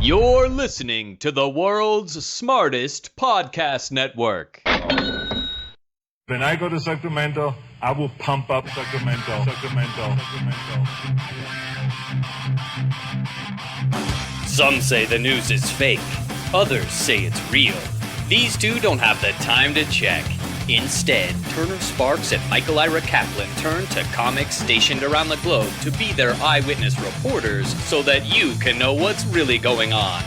You're listening to the world's smartest podcast network. When I go to Sacramento, I will pump up Sacramento. Some say the news is fake. Others say it's real. These two don't have the time to check. Instead, Turner Sparks and Michael Ira Kaplan turn to comics stationed around the globe to be their eyewitness reporters so that you can know what's really going on.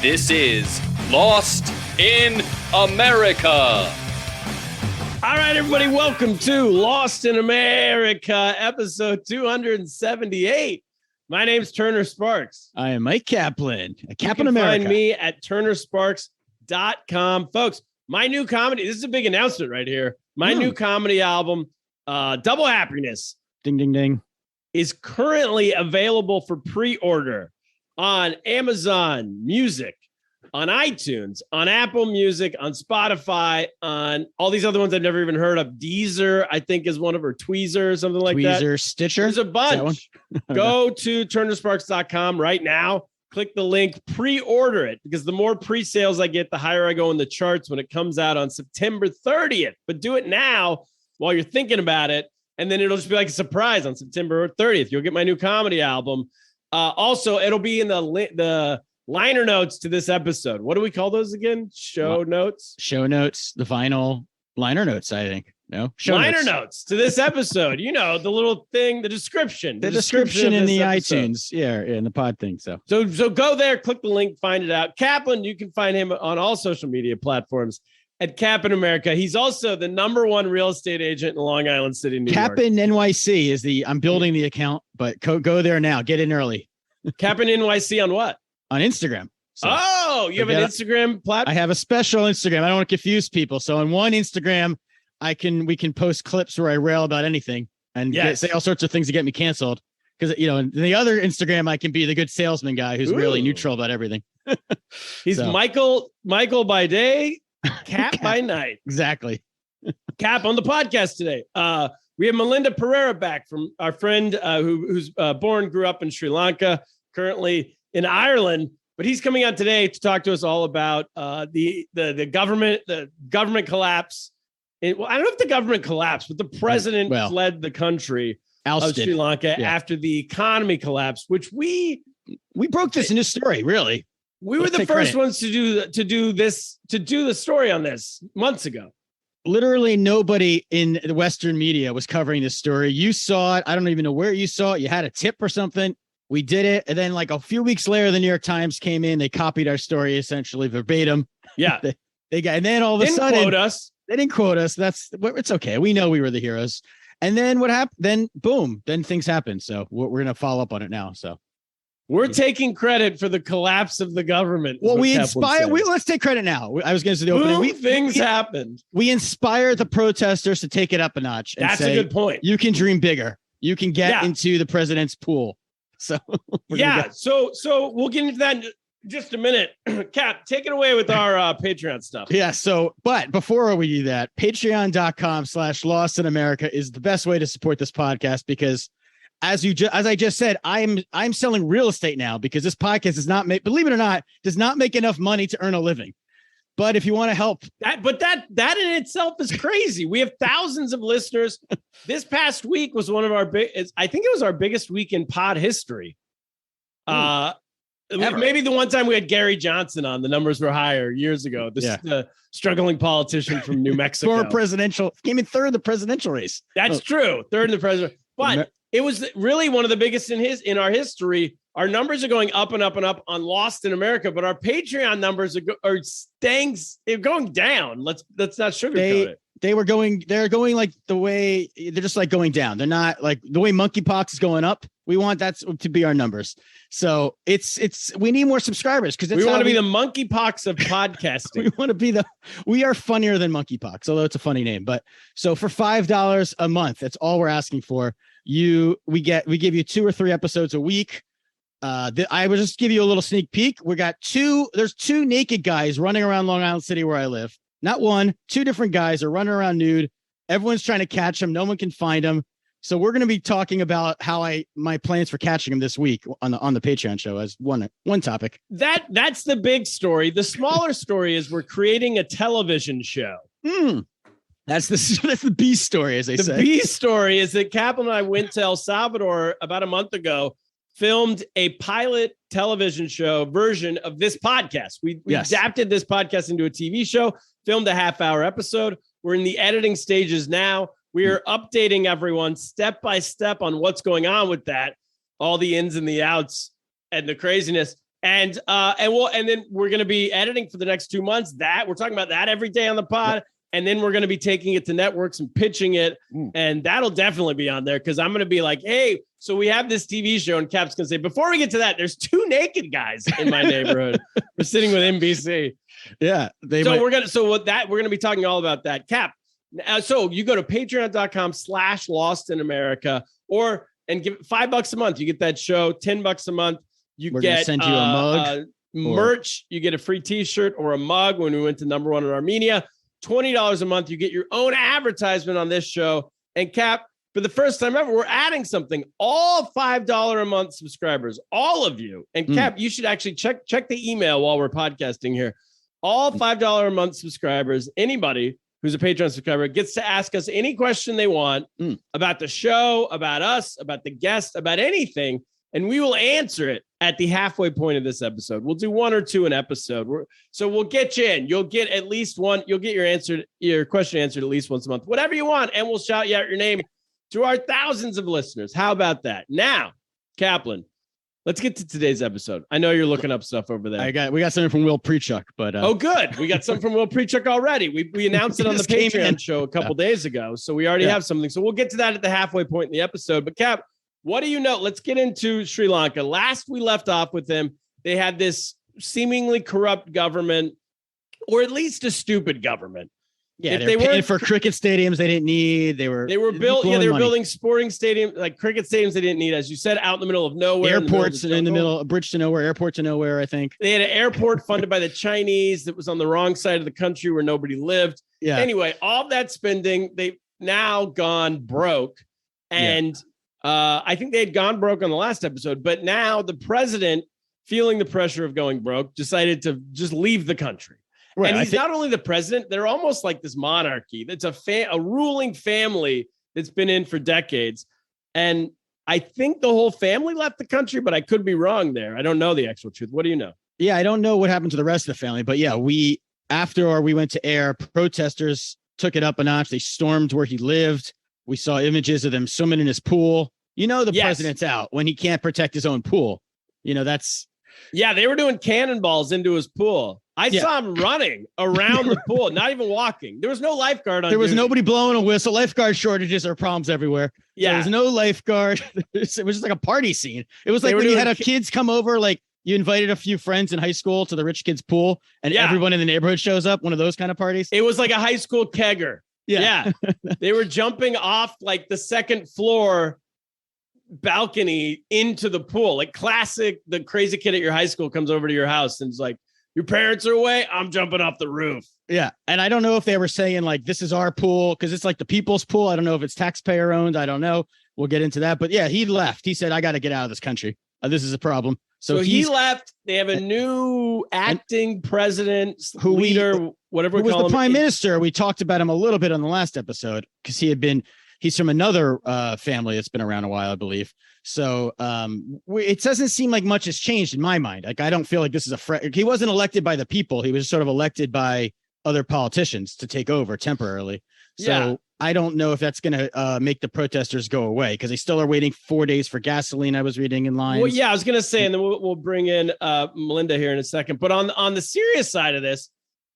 This is Lost in America. All right, everybody, welcome to Lost in America, episode 278. My name's Turner Sparks. I am Mike Kaplan, Kaplan America. Find me at turnersparks.com. Folks, my new comedy, this is a big announcement right here. My new comedy album, Double Happiness, ding, ding, ding, is currently available for pre-order on Amazon Music, on iTunes, on Apple Music, on Spotify, on all these other ones I've never even heard of. Deezer, I think, is one of her. Tweezer, something like that. Tweezer, Stitcher. There's a bunch. Go to turnersparks.com right now. Click the link, pre-order it, because the more pre-sales I get, the higher I go in the charts when it comes out on September 30th. But do it now while you're thinking about it, and then it'll just be like a surprise on September 30th. You'll get my new comedy album. Also, it'll be in the liner notes to this episode. What do we call those again? Show notes? Show notes, the final liner notes, I think. No? Liner notes to this episode. You know, the little thing, the description. The description in the episode. iTunes. Yeah, in the pod thing. So go there, click the link, find it out. Kaplan, you can find him on all social media platforms at Kaplan America. He's also the #1 real estate agent in Long Island City, New York. Kaplan NYC is I'm building the account, but go there now. Get in early. Kaplan NYC on what? On Instagram. So, you have an Instagram platform? I have a special Instagram. I don't want to confuse people. So on one Instagram, we can post clips where I rail about anything and say all sorts of things to get me canceled. Because, in the other Instagram, I can be the good salesman guy who's really neutral about everything. He's Michael by day, Cap by night. Exactly. Cap on the podcast today. We have Malinda Perera back from our friend who's grew up in Sri Lanka, currently in Ireland, but he's coming out today to talk to us all about the government collapse. I don't know if the government collapsed, but the president fled the country of Sri Lanka after the economy collapsed, which we broke this in his story. Really, we were the first ones to do the story on this months ago. Literally nobody in the Western media was covering this story. You saw it. I don't even know where you saw it. You had a tip or something. We did it. And then like a few weeks later, the New York Times came in. They copied our story essentially verbatim. Yeah. they got, and then all of a sudden, quote us. They didn't quote us. It's okay. We know we were the heroes. And then what happened? Then boom, then things happened. So we're going to follow up on it now. So we're taking credit for the collapse of the government. Well, we inspired. Let's take credit now. I was going to say the opening. Things happened. We inspired the protesters to take it up a notch. And That's a good point. You can dream bigger. You can get into the president's pool. So so we'll get into that in just a minute. Cap, take it away with our Patreon stuff. Yeah. So, but before we do that, patreon.com/Lost in America is the best way to support this podcast because as I just said, I'm selling real estate now because this podcast does not make enough money to earn a living. But if you want to help that in itself is crazy. We have thousands of listeners. This past week was one of our I think it was our biggest week in pod history. Maybe the one time we had Gary Johnson on, the numbers were higher years ago. The struggling politician from New Mexico. Former presidential, came in third in the presidential race. That's true. Third in the president. But it was really one of the biggest in our history. Our numbers are going up and up and up on Lost in America, but our Patreon numbers are they're going down. Let's not sugarcoat it. They're going like they're just like going down. They're not like the way monkeypox is going up. We want that to be our numbers. So we need more subscribers because we want to be the monkeypox of podcasting. We are funnier than monkeypox, although it's a funny name. But so for $5 a month, that's all we're asking for. We give you 2 or 3 episodes a week. I will just give you a little sneak peek. There's 2 naked guys running around Long Island City where I live. Not one, 2 different guys are running around nude. Everyone's trying to catch them. No one can find them. So we're going to be talking about my plans for catching him this week on the Patreon show as one topic. That's the big story. The smaller story is we're creating a television show. That's the B story, as they say. The B story is that Kaplan and I went to El Salvador about a month ago, filmed a pilot television show version of this podcast. We adapted this podcast into a TV show, filmed a half-hour episode. We're in the editing stages now. We are updating everyone step by step on what's going on with that, all the ins and the outs and the craziness. And then we're going to be editing for the next 2 months. That we're talking about that every day on the pod. And then we're going to be taking it to networks and pitching it. And that'll definitely be on there because I'm going to be like, hey, so we have this TV show. And Cap's going to say, before we get to that, there's 2 naked guys in my neighborhood. We're sitting with NBC. Yeah. We're going to be talking all about that. Cap. So you go to patreon.com/Lost in America and give $5 a month. You get that show. $10 a month. We're going to send you a mug, merch. You get a free t-shirt or a mug when we went to #1 in Armenia. $20 a month. You get your own advertisement on this show. And Cap, for the first time ever, we're adding something. All $5 a month subscribers, all of you. And Cap, you should actually check the email while we're podcasting here. All $5 a month subscribers, anybody who's a Patreon subscriber, gets to ask us any question they want about the show, about us, about the guest, about anything, and we will answer it at the halfway point of this episode. We'll do 1 or 2 an episode. So we'll get you in. You'll get at least one. You'll get your question answered at least once a month, whatever you want, and we'll shout you out your name to our thousands of listeners. How about that? Now, Kaplan, let's get to today's episode. I know you're looking up stuff over there. We got something from Will Prechuck, but oh, good. We got something from Will Prechuck already. We announced it on the Patreon show a couple days ago, so we already have something. So we'll get to that at the halfway point in the episode. But Cap, what do you know? Let's get into Sri Lanka. Last we left off with them, they had this seemingly corrupt government, or at least a stupid government. Yeah, they were paying for cricket stadiums they didn't need. They were building sporting stadiums, like cricket stadiums they didn't need, as you said, out in the middle of nowhere. Airports in the middle, a bridge to nowhere, airport to nowhere, I think. They had an airport funded by the Chinese that was on the wrong side of the country where nobody lived. Yeah. Anyway, all that spending, they've now gone broke. And I think they had gone broke on the last episode, but now the president, feeling the pressure of going broke, decided to just leave the country. Right. And he's not only the president, they're almost like this monarchy. That's a ruling family that's been in for decades. And I think the whole family left the country, but I could be wrong there. I don't know the actual truth. What do you know? Yeah, I don't know what happened to the rest of the family, but yeah, after we went to air, protesters took it up a notch. They stormed where he lived. We saw images of them swimming in his pool. The president's out when he can't protect his own pool. They were doing cannonballs into his pool. I saw him running around the pool, not even walking. There was no lifeguard on. There was nobody blowing a whistle. Lifeguard shortages are problems everywhere. Yeah. There was no lifeguard. It was just like a party scene. It was like when you had kids come over, like you invited a few friends in high school to the rich kid's pool and everyone in the neighborhood shows up. One of those kind of parties. It was like a high school kegger. Yeah. They were jumping off like the second floor balcony into the pool. Like classic, the crazy kid at your high school comes over to your house and is like, your parents are away, I'm jumping off the roof. Yeah. And I don't know if they were saying like, this is our pool, because it's like the people's pool. I don't know if it's taxpayer owned. I don't know. We'll get into that. But yeah, he left. He said, I got to get out of this country. This is a problem. So he left. They have a new acting president, leader, whatever we call him. Who was the prime minister. We talked about him a little bit on the last episode because he's from another family that's been around a while, I believe. So it doesn't seem like much has changed in my mind. Like, I don't feel like this is he wasn't elected by the people. He was sort of elected by other politicians to take over temporarily. So I don't know if that's going to make the protesters go away because they still are waiting 4 days for gasoline. I was reading in lines. Well, yeah, I was going to say, and then we'll bring in Malinda here in a second. But on the serious side of this,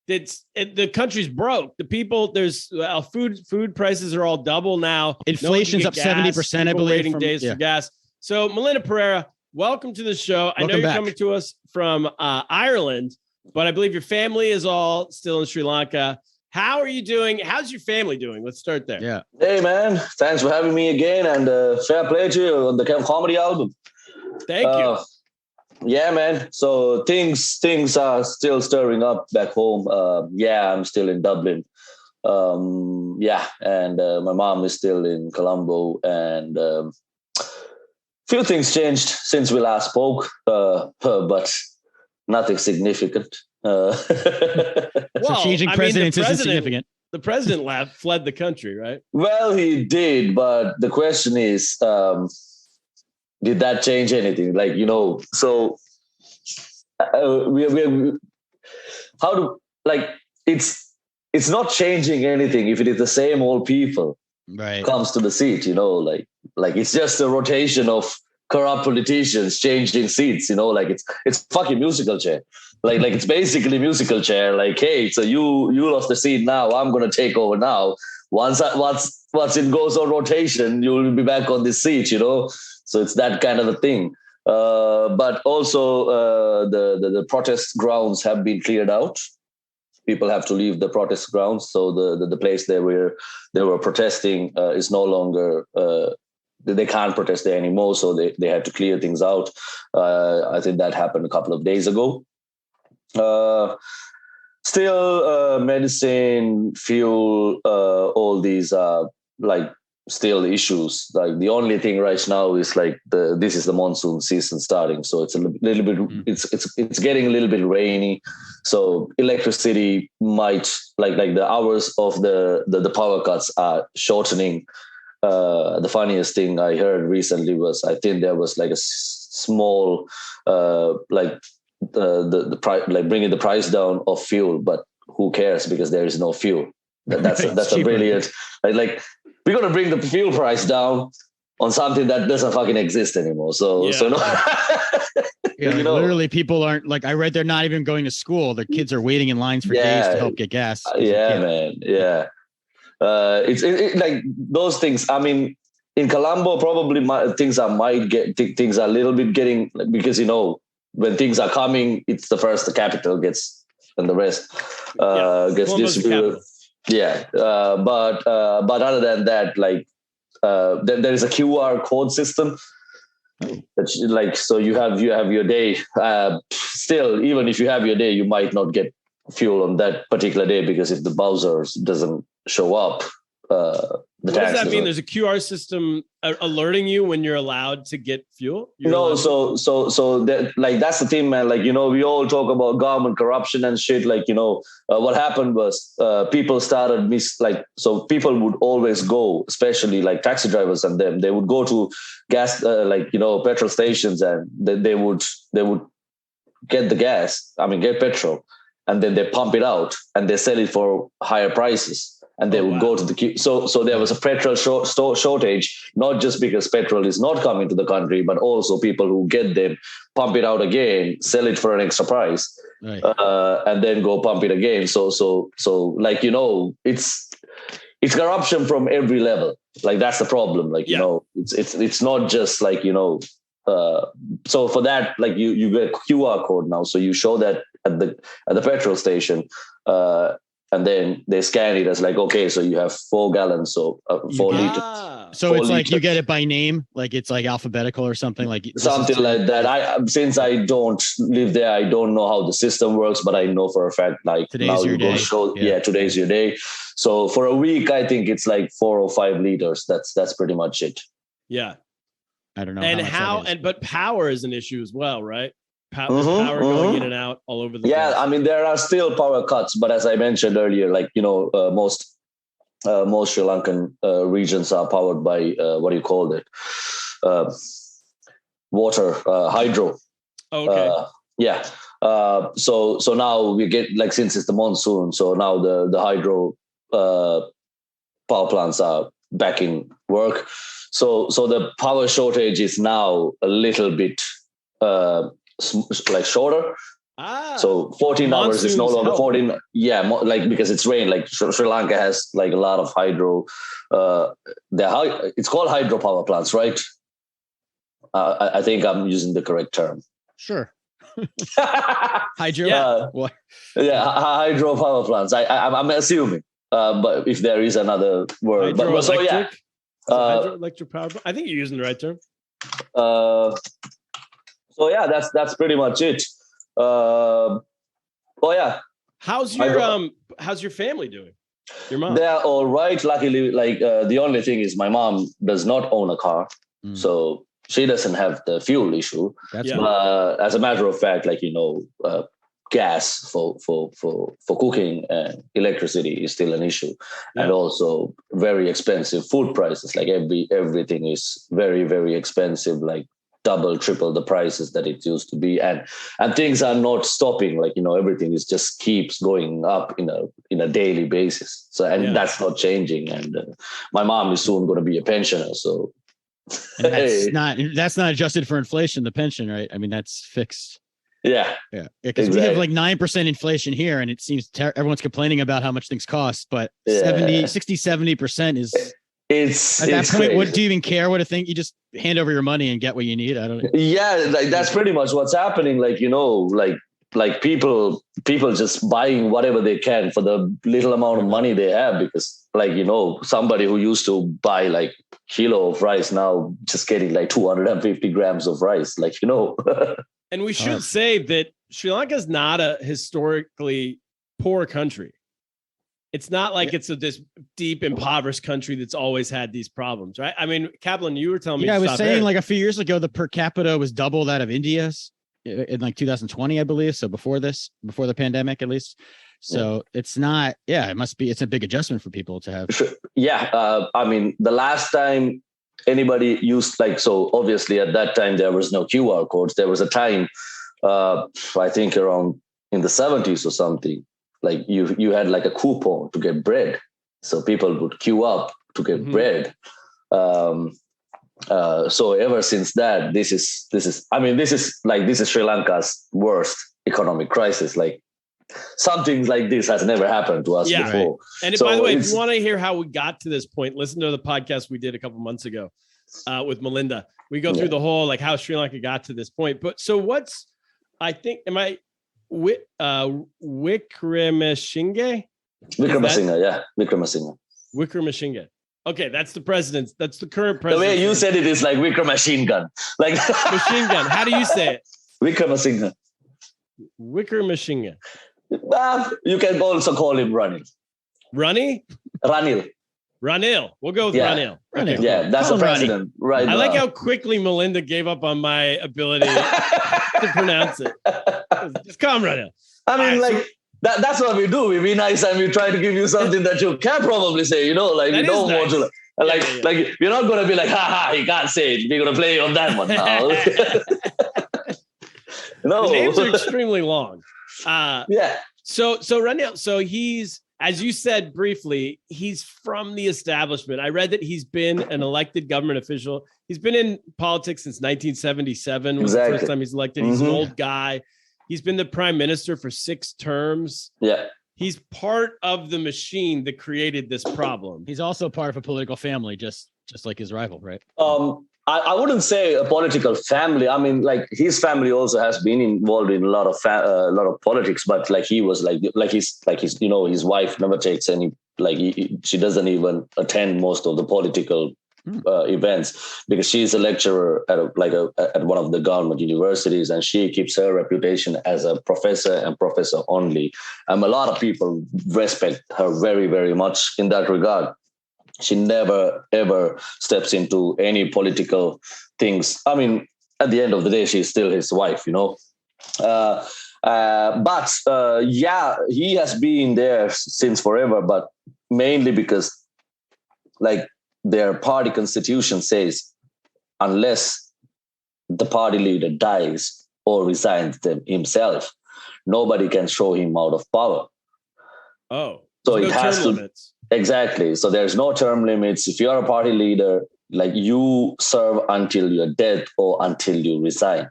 the country's broke. The people, there's food prices are all double now. Inflation's up 70%, I believe. Waiting days for gas. So Malinda Perera, welcome to the show. I know you're coming to us from Ireland, but I believe your family is all still in Sri Lanka. How are you doing? How's your family doing? Let's start there. Yeah. Hey, man. Thanks for having me again. And fair play to you on the comedy album. Thank you. Yeah, man. So things are still stirring up back home. I'm still in Dublin. And my mom is still in Colombo, and few things changed since we last spoke, but nothing significant. So changing presidents isn't significant. The president fled the country, right? Well, he did, but the question is, did that change anything? Like, so we how do, like, it's not changing anything if it is the same old people right comes to the seat, like it's just a rotation of corrupt politicians changing seats, like it's fucking musical chair. Like it's basically musical chair. Like, hey, so you lost the seat now. I'm gonna take over now. Once it goes on rotation, you will be back on this seat. So it's that kind of a thing. But also the protest grounds have been cleared out. People have to leave the protest grounds. So the place they were protesting is no longer. They can't protest there anymore. So they had to clear things out. I think that happened a couple of days ago. Still, medicine, fuel, all these are like still issues. Like the only thing right now is like this is the monsoon season starting, so it's a little bit it's getting a little bit rainy. So electricity might like the hours of the power cuts are shortening. The funniest thing I heard recently was I think there was like a small the price, like bringing the price down of fuel, but who cares because there is no fuel. That's a brilliant like we're gonna bring the fuel price down on something that doesn't fucking exist anymore. So no. Literally people aren't like, I read they're not even going to school. Their kids are waiting in lines for days to help get gas. Man. Yeah. It's like those things. I mean, in Colombo, probably things are a little bit getting, because when things are coming, it's the first the capital gets, and the rest gets distributed. Yeah, but other than that, like there is a QR code system. Like, so you have your day. Still, even if you have your day, you might not get fuel on that particular day because if the Bowser doesn't show up, what does that mean? There's a QR system alerting you when you're allowed to get fuel? So that, like, that's the thing, man. Like, we all talk about government corruption and shit. Like, what happened was people started so people would always go, especially like taxi drivers and them, they would go to gas, petrol stations, and they would get the gas. I mean, get petrol, and then they pump it out and they sell it for higher prices. And they would go to the queue. So there was a petrol shortage, not just because petrol is not coming to the country, but also people who get them, pump it out again, sell it for an extra price, right. And then go pump it again. So like, it's corruption from every level. Like, that's the problem. Like, it's not just like, so for that, like you get a QR code now. So you show that at the petrol station, and then they scan it as like, okay, so you have 4 gallons, so 4 liters. So it's like you get it by name, like it's like alphabetical or something like that. Since I don't live there, I don't know how the system works, but I know for a fact, like, today's your day. Today's your day. So for a week, I think it's like 4 or 5 liters. That's pretty much it. Yeah. I don't know. And but power is an issue as well, right? Power going in and out all over the place. I mean, there are still power cuts, but as I mentioned earlier, like, most Sri Lankan regions are powered by what do you call it? Water, hydro. Okay. So now we get, like, since it's the monsoon, so now the hydro power plants are back in work. So the power shortage is now a little bit like shorter. So 14 hours is no longer 14. Like, because it's rain. Like, Sri Lanka has like a lot of hydro. It's called hydro power plants, right? I think I'm using the correct term. Sure. Hydro. Hydro power plants. I'm assuming, but if there is another word, hydroelectric power. I think you're using the right term. So that's pretty much it. How's your family doing? Your mom? They're all right. Luckily, like the only thing is my mom does not own a car, so she doesn't have the fuel issue. That's But as a matter of fact, like gas for cooking and electricity is still an issue, and also very expensive food prices. Like everything is very, very expensive. Like double, triple the prices that it used to be, and things are not stopping. Like everything is just keeps going up in a daily basis. So that's not changing. And my mom is soon going to be a pensioner. So and that's not adjusted for inflation. The pension, right? I mean, that's fixed. Yeah. Because we have like 9% inflation here, and it seems everyone's complaining about how much things cost, but 70% is. It's at that point. What do you even care what a thing? You just hand over your money and get what you need. I don't know. Yeah, like that's pretty much what's happening. Like like people just buying whatever they can for the little amount of money they have, because like somebody who used to buy like kilo of rice now just getting like 250 grams of rice. Like And we should say that Sri Lanka is not a historically poor country. It's not like it's this deep impoverished country that's always had these problems, right? I mean, Kaplan, you were telling me. Yeah, I was saying like a few years ago, the per capita was double that of India's in like 2020, I believe. So before the pandemic, at least. So it's not. Yeah, it must be. It's a big adjustment for people to have. Yeah, I mean, the last time anybody used so obviously at that time there was no QR codes. There was a time, I think around in the 70s or something, like you had like a coupon to get bread. So people would queue up to get bread. So ever since that, this is Sri Lanka's worst economic crisis. Like something like this has never happened to us before. Right. And by the way, if you want to hear how we got to this point, listen to the podcast we did a couple months ago with Malinda. We go through the whole like how Sri Lanka got to this point. But so Wickramasinghe? Wickramasinghe. Okay, that's the president. That's the current president. The way you said it is like Wickrama machine gun. Like machine gun. How do you say it? Wickramasinghe. Wickramasinghe. You can also call him Ranil. Ranil. We'll go with Ranil. Okay, yeah, that's the president. Right. I like how quickly Malinda gave up on my ability to pronounce it. Just call him Ranil. I mean, that's what we do. We be nice and we try to give you something that you can probably say, like we don't want to like you're not gonna be like, he can't say it. We're gonna play on that one now. No. The names are extremely long. So Ranil, so he's, as you said briefly, he's from the establishment. I read that he's been an elected government official. He's been in politics since 1977. Was the first time he's elected. He's an old guy. He's been the prime minister for 6 terms. Yeah. He's part of the machine that created this problem. He's also part of a political family, just like his rival, right? I wouldn't say a political family. I mean, like his family also has been involved in a lot of politics, but like he was his his wife never takes any, she doesn't even attend most of the political events, because she's a lecturer at one of the government universities, and she keeps her reputation as a professor and professor only. A lot of people respect her very, very much in that regard. She never, ever steps into any political things. I mean, at the end of the day, she's still his wife, But he has been there since forever, but mainly because their party constitution says, unless the party leader dies or resigns himself, nobody can throw him out of power. Oh, so it has to. Limits. Exactly. So there's no term limits. If you're a party leader, you serve until you're dead or until you resign.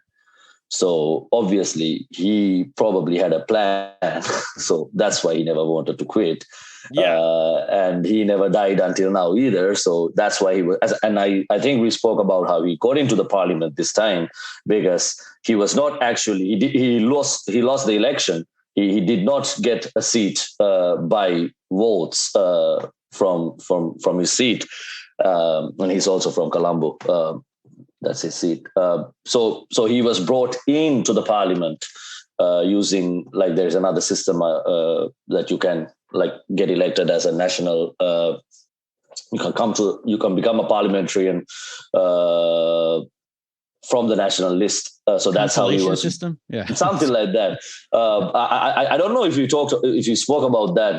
So obviously he probably had a plan. So that's why he never wanted to quit. Yeah. And he never died until now either. So that's why he was. And I think we spoke about how he got into the parliament this time, because he was not actually, he lost the election. He did not get a seat by votes from his seat, and he's also from Colombo. That's his seat. So he was brought into the parliament using there's another system that you can like get elected as a national. You can become a parliamentarian from the national list. So that's how he was. System, yeah, something like that. I don't know if you spoke about that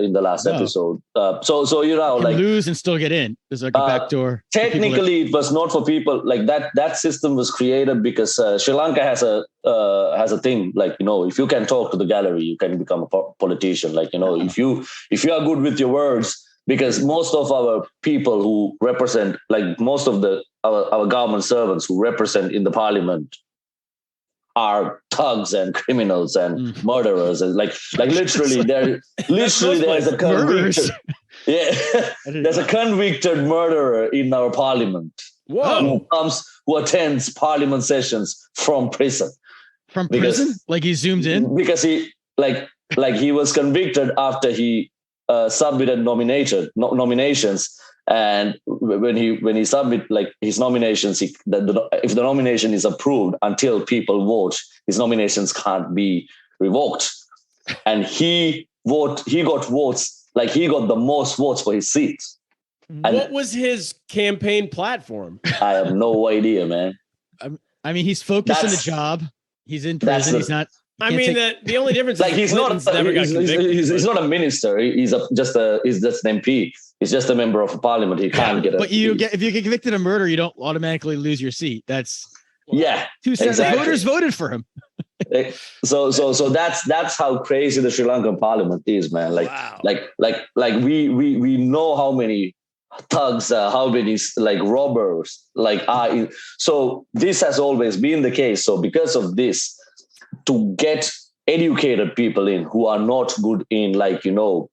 in the last episode. So you know, like lose and still get in. There's like a backdoor. Technically, it was not for people like that. That system was created because Sri Lanka has a thing like, you know, if you can talk to the gallery, you can become a politician. Like, you know, if you are good with your words. Because most of our people who represent, like most of our government servants who represent in the parliament are thugs and criminals and murderers. And like literally there's a convicted, there's a convicted murderer in our parliament. Whoa. Who attends parliament sessions from prison. From prison? Like he zoomed in? Because he he was convicted after he submitted nominations, and when he submit like his nominations, if the nomination is approved until people vote, his nominations can't be revoked. And he got votes, like he got the most votes for his seat. What was his campaign platform? I have no idea, man. I mean, he's focused on the job. He's in prison. He's not. I mean, the only difference like is he's not a minister. He's just an MP. He's just a member of parliament. He can't get. But if you get convicted of murder, you don't automatically lose your seat. That's exactly. Voters voted for him. So that's how crazy the Sri Lankan parliament is, man. Like we know how many thugs, how many like robbers, like are in. So this has always been the case. So because of this, to get educated people in who are not good in, like, you know,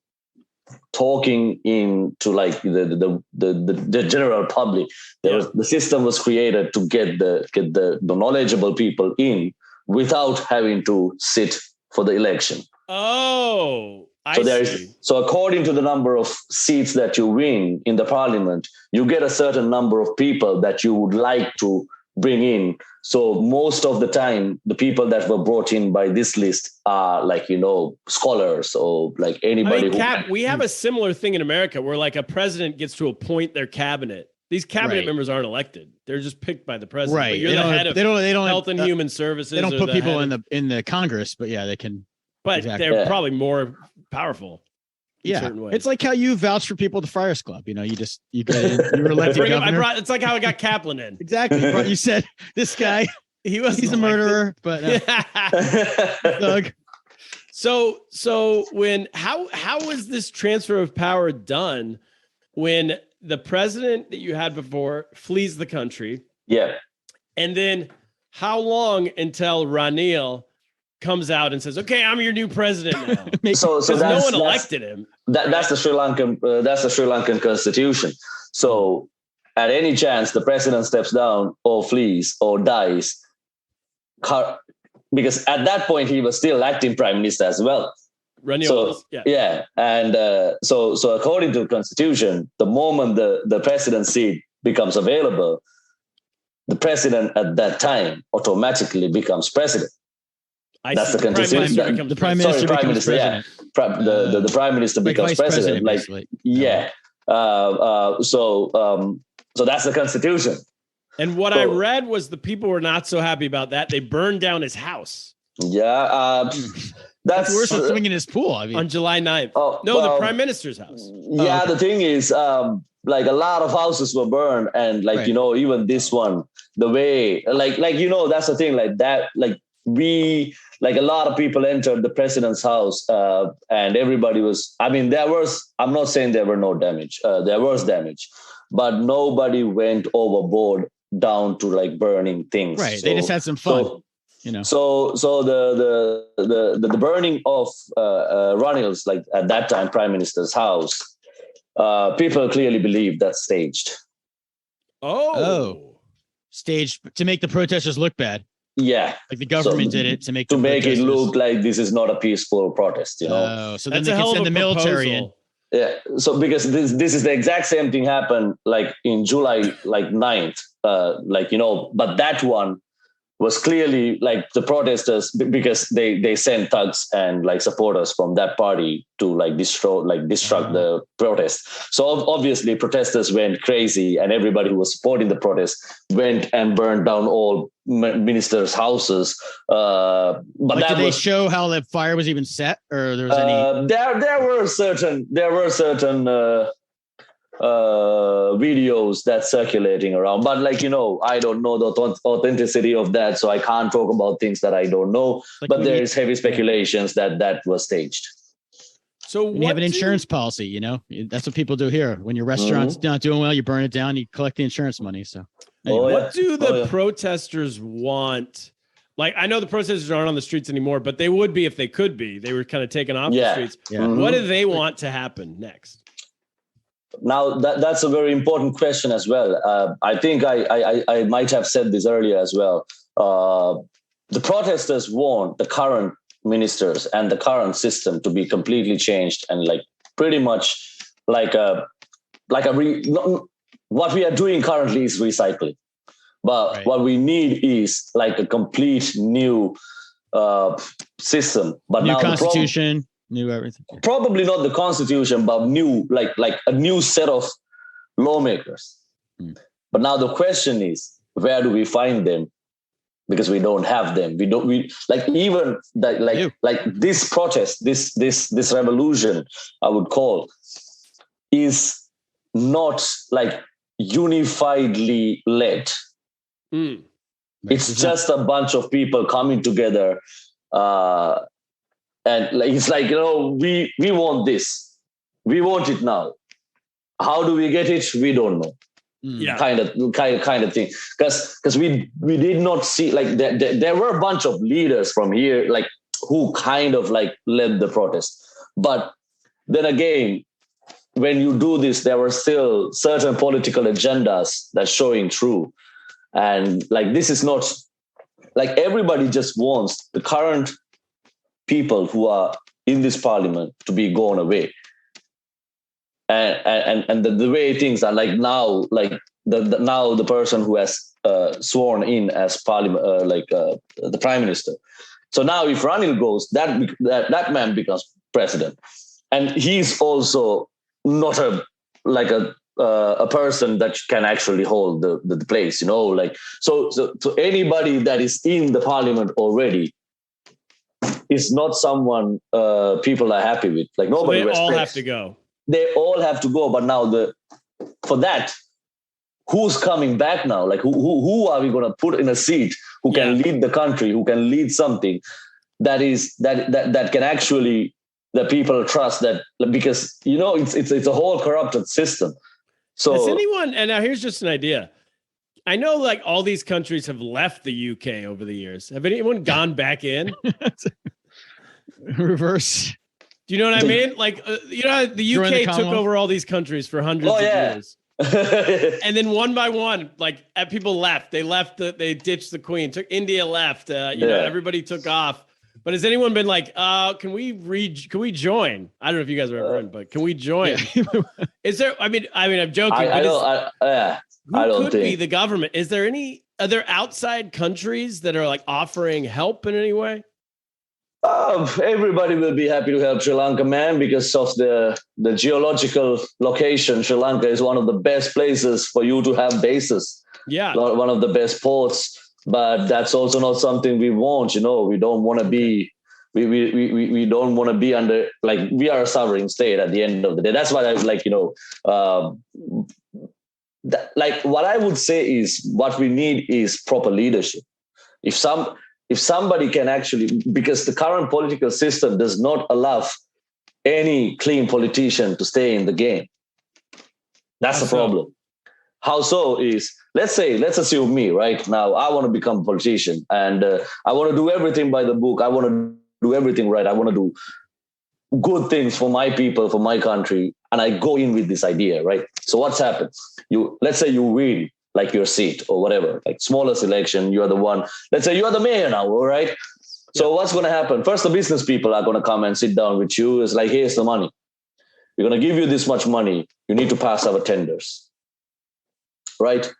talking into like the general public, the system was created to get the knowledgeable people in without having to sit for the election. Oh, I see. So according to the number of seats that you win in the parliament, you get a certain number of people that you would like to bring in. So most of the time, the people that were brought in by this list are like, you know, scholars or like anybody. We have a similar thing in America where like a president gets to appoint their cabinet. These cabinet members aren't elected; they're just picked by the president. Right. But you're the head of they don't Health and Human Services. They don't put people in the Congress, but yeah, they can. But they're probably more powerful. Yeah, it's like how you vouch for people at the Friars Club. You know, you get in, you were elected governor. It's like how I got Kaplan in. Exactly. You said this guy, he's a murderer, but Doug. So how was this transfer of power done when the president that you had before flees the country? Yeah. And then how long until Ranil comes out and says, "Okay, I'm your new president now"? So no one elected him. That's the Sri Lankan constitution. So at any chance the president steps down or flees or dies, because at that point he was still acting prime minister as well. And so according to the constitution, the moment the presidency seat becomes available, the president at that time automatically becomes president. That's the constitution. The prime minister becomes president. The prime minister becomes president. So that's the constitution. And what I read was the people were not so happy about that. They burned down his house. Yeah. That's worse than swimming in his pool. I mean, on July 9th. The prime minister's house. Yeah, the thing is, like a lot of houses were burned, and like, you know, even this one, the way, like you know, that's the thing, like that, like a lot of people entered the president's house, and everybody was. I mean, I'm not saying there were no damage. There was damage, but nobody went overboard down to like burning things. Right. They just had some fun. You know. So the burning of Ranil's, like at that time prime minister's house, people clearly believe that's staged. Staged to make the protesters look bad. Yeah, like the government did it to make it look like this is not a peaceful protest. You know. So then they can send the military in. Yeah. So because this is the exact same thing happened like in July like 9th, like, you know, but that one was clearly like the protesters, because they sent thugs and like supporters from that party to like disrupt the protest. So obviously protesters went crazy, and everybody who was supporting the protest went and burned down all ministers' houses. But like, did they show how the fire was even set, or there was any? There were certain videos that's circulating around, but like, you know, I don't know the authenticity of that, so I can't talk about things that I don't know. Like, but there is heavy speculations that was staged. So you have an insurance policy, you know, that's what people do here. When your restaurant's not doing well, you burn it down, you collect the insurance money. So anyway. What do the protesters want? Like, I know the protesters aren't on the streets anymore, but they would be if they could be. They were kind of taken off the streets. What do they want to happen next? Now, that's a very important question as well. I think I might have said this earlier as well. The protesters want the current ministers and the current system to be completely changed, and like pretty much what we are doing currently is recycling. But what we need is like a complete new system. But new now constitution. New everything. Probably not the constitution, but new, like a new set of lawmakers. But now the question is, where do we find them? Because we don't have them. We even this protest, this revolution, I would call, is not like unifiedly led. It's just a bunch of people coming together. And like, it's like, you know, we want this. We want it now. How do we get it? We don't know. Kind of thing. Because we did not see, like, there were a bunch of leaders from here, like, who kind of like led the protest. But then again, when you do this, there were still certain political agendas that's showing through. And like, this is not like everybody just wants the current people who are in this parliament to be gone away, and the way things are like now, like now the person who has sworn in as parliament, the prime minister. So now if Ranil goes, that man becomes president, and he's also not a person that can actually hold the place, you know, like so anybody that is in the parliament already is not someone people are happy with. Like nobody. So they all have to go. They all have to go. But now for that, who's coming back now? Like who are we going to put in a seat who can lead the country, who can lead something that can actually, that people trust, that, because, you know, it's a whole corrupted system. So has anyone, and now here's just an idea. I know like all these countries have left the UK over the years. Have anyone gone back in? Reverse. Do you know what I mean? Like, you know, the UK took over all these countries for hundreds of years. And then one by one, like people left. They left. They ditched the Queen. India left. You know, everybody took off. But has anyone been like, can we join? I don't know if you guys are ever in, but can we join? Is there? I mean, I'm joking. I don't think be the government. Is there any? Are there outside countries that are like offering help in any way? Everybody will be happy to help Sri Lanka, man, because of the geological location. Sri Lanka is one of the best places for you to have bases. Yeah, one of the best ports. But that's also not something we want. You know, we don't want to be. We don't want to be under, like, we are a sovereign state at the end of the day. That's why I like, you know, like what I would say is what we need is proper leadership. If somebody can actually, because the current political system does not allow any clean politician to stay in the game. That's the problem. How so is, let's assume me right now, I want to become a politician and I want to do everything by the book. I want to do everything right. I want to do good things for my people, for my country. And I go in with this idea, right? So what's happened? Let's say you win like your seat or whatever, like smallest election, you are the one. Let's say you are the mayor now, all right? So what's going to happen? First, the business people are going to come and sit down with you. It's like, here's the money. We're going to give you this much money. You need to pass our tenders, right?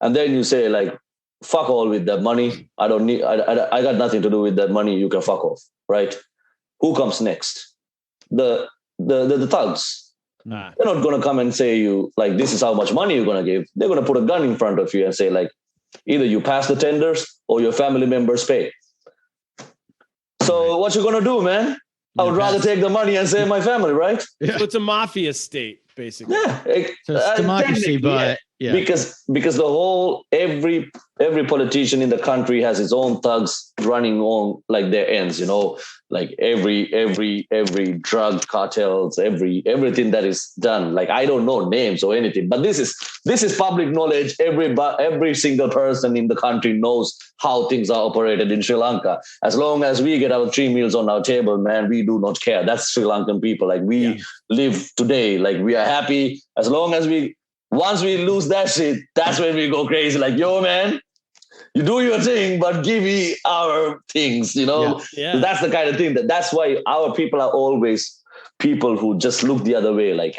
And then you say like, fuck all with that money. I don't need. I got nothing to do with that money. You can fuck off, right? Who comes next? The thugs. Ah. They're not gonna come and say you like this is how much money you're gonna give. They're gonna put a gun in front of you and say like either you pass the tenders or your family members pay. So what you gonna do, man? I would rather take the money and save my family, right? So it's a mafia state, basically. Yeah, So it's democracy, but yeah. Because the whole every politician in the country has his own thugs running on like their ends, you know, like every drug cartels, everything that is done. Like I don't know names or anything, but this is public knowledge. Every single person in the country knows how things are operated in Sri Lanka. As long as we get our 3 meals on our table, man, we do not care. That's Sri Lankan people. Like we live today, like we are happy as long as once we lose that shit, that's when we go crazy. Like, yo, man, you do your thing, but give me our things, you know? Yeah. So that's the kind of thing that's why our people are always people who just look the other way. Like,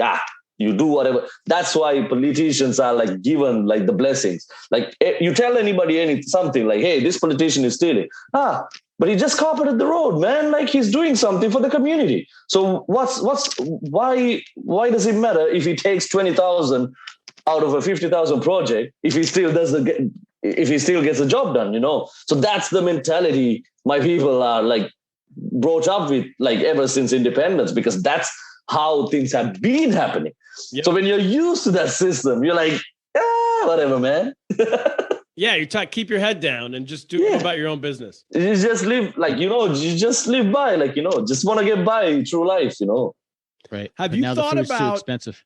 you do whatever. That's why politicians are like given like the blessings. Like you tell anybody something like, hey, this politician is stealing. But he just carpeted the road, man. Like he's doing something for the community. So why does it matter if he takes 20,000 out of a 50,000 project if he still gets the job done, you know? So that's the mentality my people are like brought up with like ever since independence, because that's how things have been happening. Yep. So when you're used to that system, you're like, whatever, man. Yeah, keep your head down and just do about your own business. You just live like, you know, you just live by like, you know, just want to get by through life, you know? Right. Have But you now thought the food's about, too expensive.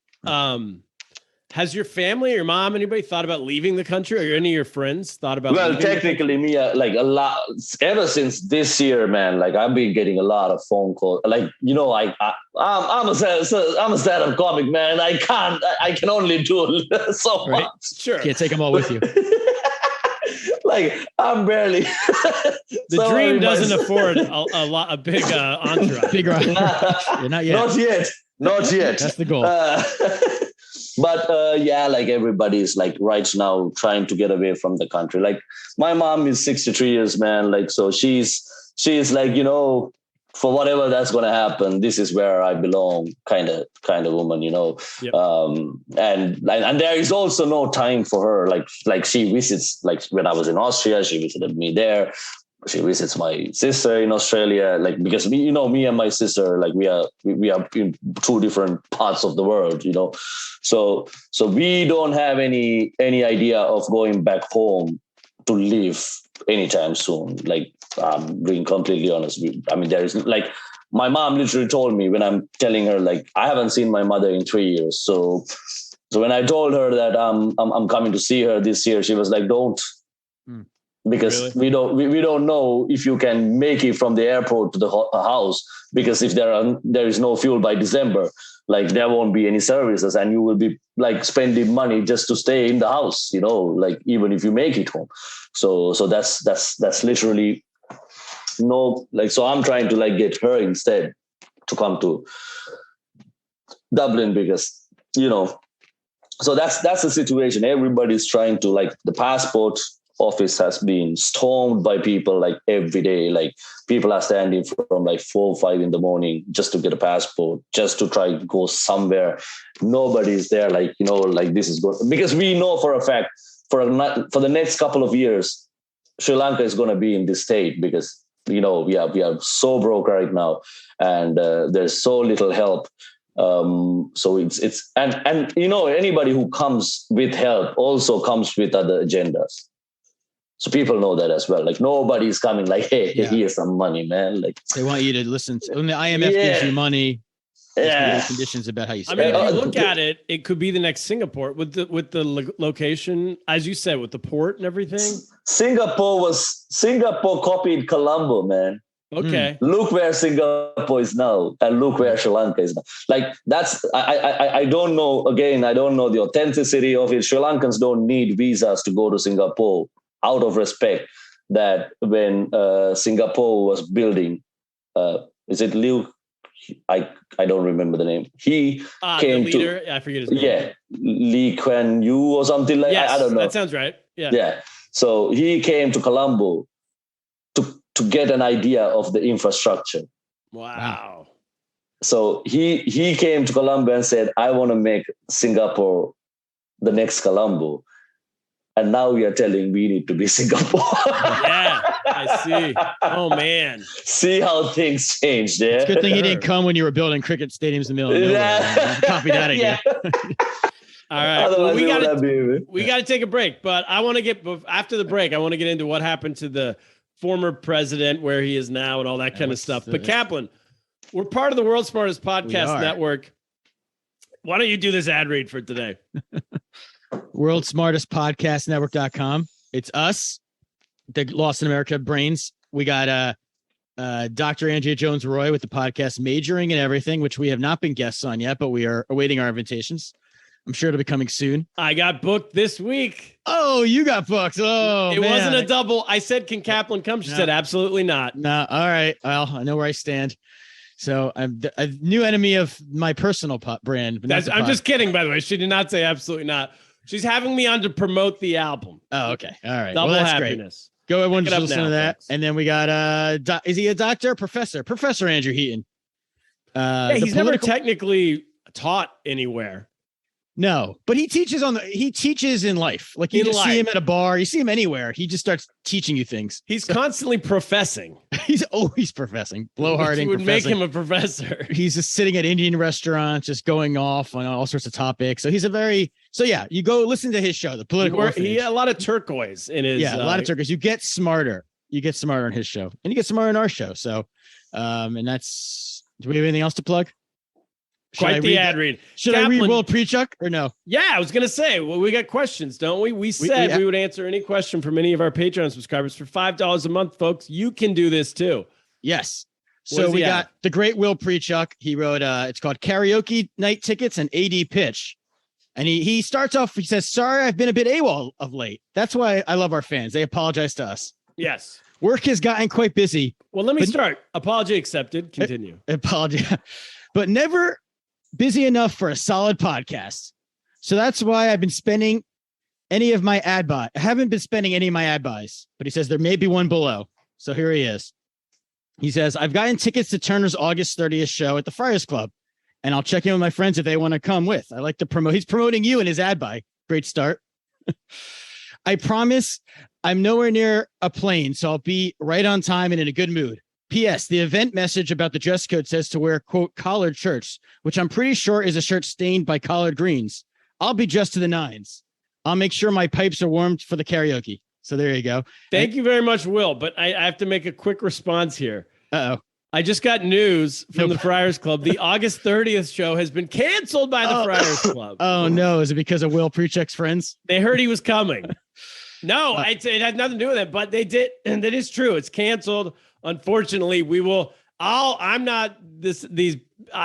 Has your family, your mom, anybody thought about leaving the country, or any of your friends thought about Well, leaving technically me, like a lot, ever since this year, man, like I've been getting a lot of phone calls. Like, you know, I'm a stand-up comic, man. I can only do so Right. much. Sure. Can't take them all with you. Like I'm barely. The dream doesn't afford a big entourage. Big rock. Not yet. Not yet. That's the goal. But yeah, like everybody's like right now trying to get away from the country. Like my mom is 63 years, man. Like, so she's like, you know, for whatever that's going to happen, this is where I belong kind of woman, you know? Yep. And there is also no time for her. Like she visits, like when I was in Austria, she visited me there. She visits my sister in Australia, like, because me and my sister, like we are in 2 different parts of the world, you know? So we don't have any idea of going back home to live anytime soon. Like, I'm being completely honest. I mean, there is like, my mom literally told me when I'm telling her, like, I haven't seen my mother in 3 years. So when I told her that I'm coming to see her this year, she was like, don't. Because really? we don't know if you can make it from the airport to the house, because if there is no fuel by December, like there won't be any services, and you will be like spending money just to stay in the house, you know, like even if you make it home. So that's literally no, like, so I'm trying to like get her instead to come to Dublin, because, you know, so that's the situation. Everybody's trying to, like, the passport office has been stormed by people like every day. Like people are standing from like 4 or 5 in the morning just to get a passport, just to try to go somewhere. Nobody's there, like, you know, like this is good, because we know for a fact for the next couple of years, Sri Lanka is going to be in this state, because, you know, we are so broke right now, and there's so little help. So it's and you know, anybody who comes with help also comes with other agendas. So people know that as well. Like nobody's coming like, hey, here's some money, man. Like they want you to listen to when the IMF gives you money. Yeah, conditions about how you spend. I mean, if you look at it, it could be the next Singapore with the location, as you said, with the port and everything. Singapore copied Colombo, man. Okay. Look where Singapore is now, and look where Sri Lanka is now. Like that's I don't know. Again, I don't know the authenticity of it. Sri Lankans don't need visas to go to Singapore, out of respect that when Singapore was building, is it Liu? I don't remember the name. He came the leader. I forget his name. Yeah, Lee Kuan Yew or something like. Yes, I don't know. That sounds right. Yeah. Yeah. So he came to Colombo to get an idea of the infrastructure. Wow. So he came to Colombo and said, I want to make Singapore the next Colombo. And now we are telling we need to be Singapore. Yeah, I see. Oh, man. See how things changed there. It's a good thing he didn't come when you were building cricket stadiums in the middle of nowhere. Copy that idea. All right. Well, we got to take a break, but I want to get after the break. I want to get into what happened to the former president, where he is now, and all that kind of stuff. But Kaplan, we're part of the World's Smartest Podcast Network. Why don't you do this ad read for today? World's Smartest Podcast Network.com. It's us, the Lost in America brains. We got Dr. Andrea Jones-Roy with the podcast Majoring and Everything, which we have not been guests on yet, but we are awaiting our invitations. I'm sure it'll be coming soon. I got booked this week. Oh, you got booked. Oh, it wasn't a double. I said, can Kaplan come? She said, absolutely not. No. All right. Well, I know where I stand. So I'm a new enemy of my personal brand. I'm just kidding, by the way. She did not say absolutely not. She's having me on to promote the album. Oh, okay. All right. Double happiness. Great. Go everyone just listen to that. Folks. And then we got is he a doctor? Professor Andrew Heaton. He's never technically taught anywhere. No, but he teaches in life. Like you just see him at a bar, you see him anywhere. He just starts teaching you things. He's constantly professing. He's always professing. Blowharding would make him a professor. He's just sitting at Indian restaurants, just going off on all sorts of topics. So he's you go listen to his show, The Political Orphanage. He had a lot of turquoise in his. Yeah, a lot of turquoise. You get smarter. On his show, and you get smarter on our show. So, and that's. Do we have anything else to plug? Quite the ad read. Should Kaplan, I read Will Prechuck or no? Yeah, I was going to say, well, we got questions, don't we? We said we would answer any question from any of our Patreon subscribers for $5 a month, folks. You can do this too. Yes. So we got the great Will Prechuck. He wrote, it's called Karaoke Night Tickets and AD Pitch. And he starts off, he says, sorry, I've been a bit AWOL of late. That's why I love our fans. They apologize to us. Yes. Work has gotten quite busy. Well, let me start. Apology accepted. Continue. Apology. But never busy enough for a solid podcast. So that's why I've been spending any of my ad buy. I haven't been spending any of my ad buys, but he says there may be one below. So here he is. He says, I've gotten tickets to Turner's August 30th show at the Friars Club, and I'll check in with my friends if they want to come with. I like to promote. He's promoting you in his ad buy. Great start. I promise I'm nowhere near a plane, so I'll be right on time and in a good mood. P.S. The event message about the dress code says to wear, quote, collared shirts, which I'm pretty sure is a shirt stained by collard greens. I'll be just to the nines. I'll make sure my pipes are warmed for the karaoke. So there you go. Thank you very much, Will. But I have to make a quick response here. Uh-oh. I just got news from the Friars Club. The August 30th show has been canceled by the Friars Club. Oh, no. Is it because of Will Prechuck's friends? They heard he was coming. No, it had nothing to do with it, but they did. And that is true. It's canceled. Unfortunately, I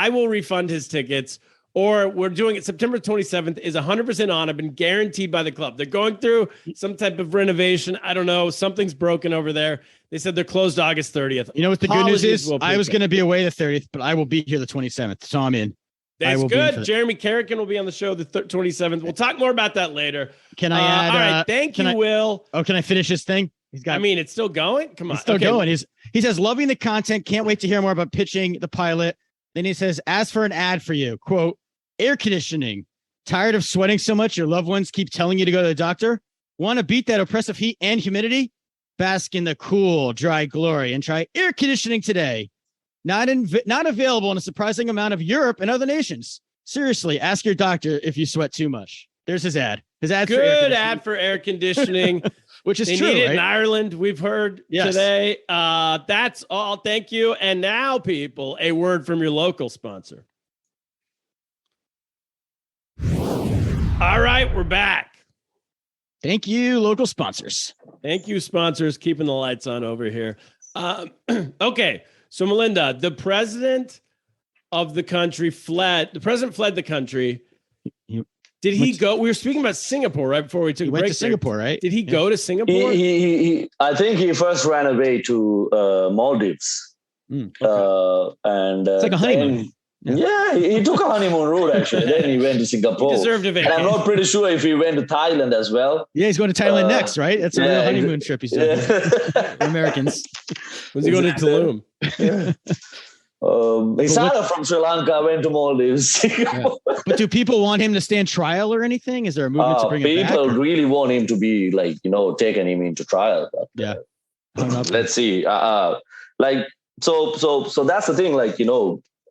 will refund his tickets, or we're doing it September 27th is 100% on. I've been guaranteed by the club. They're going through some type of renovation. I don't know. Something's broken over there. They said they're closed August 30th. You know what the good news is? I was going to be away the 30th, but I will be here the 27th. So I'm in. That's good. Jeremy Carrigan will be on the show the 27th. We'll talk more about that later. Can I add? All right. Thank you, Will. Oh, can I finish his thing? It's still going. Come on. It's still going. He says, loving the content. Can't wait to hear more about pitching the pilot. Then he says, as for an ad for you, quote, air conditioning. Tired of sweating so much your loved ones keep telling you to go to the doctor? Want to beat that oppressive heat and humidity? Bask in the cool, dry glory and try air conditioning today. Not available in a surprising amount of Europe and other nations. Seriously, ask your doctor if you sweat too much. There's his ad. His ad. Good ad for air conditioning. Which is they true, need it right? in Ireland. We've heard today. That's all. Thank you. And now, people, a word from your local sponsor. All right, we're back. Thank you, local sponsors. Thank you, sponsors, keeping the lights on over here. Okay, so Malinda, the president of the country fled. The president fled the country. Did he go? We were speaking about Singapore right before we took a break. Went to Singapore, right? Did he go to Singapore? I think he first ran away to Maldives. Okay. And it's like a honeymoon. Yeah, he took a honeymoon route actually. Then he went to Singapore. He deserved a And vacation. I'm not pretty sure if he went to Thailand as well. Yeah, he's going to Thailand next, right? That's a real honeymoon trip he's doing. Yeah. Americans. Was he going to Tulum? He started from Sri Lanka, went to Maldives. Yeah. But do people want him to stand trial or anything? Is there a movement to bring him back? People really want him to be like, taking him into trial. But, yeah. Let's see. So that's the thing. Like,